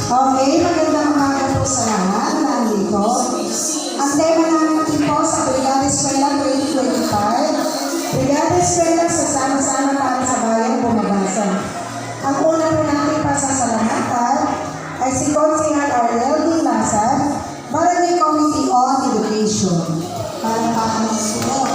Okay, magandang umaga po sa lahat na nandito. Ang tema natin po sa Brigada Eskwela 2025, Brigada Eskwela sa sama-sama para sa bayang bumabasa. Ang una po natin pasasalamatan ay si Consihal Ariel D. Lazar, Barangay Committee on Education. Para pakamasin po.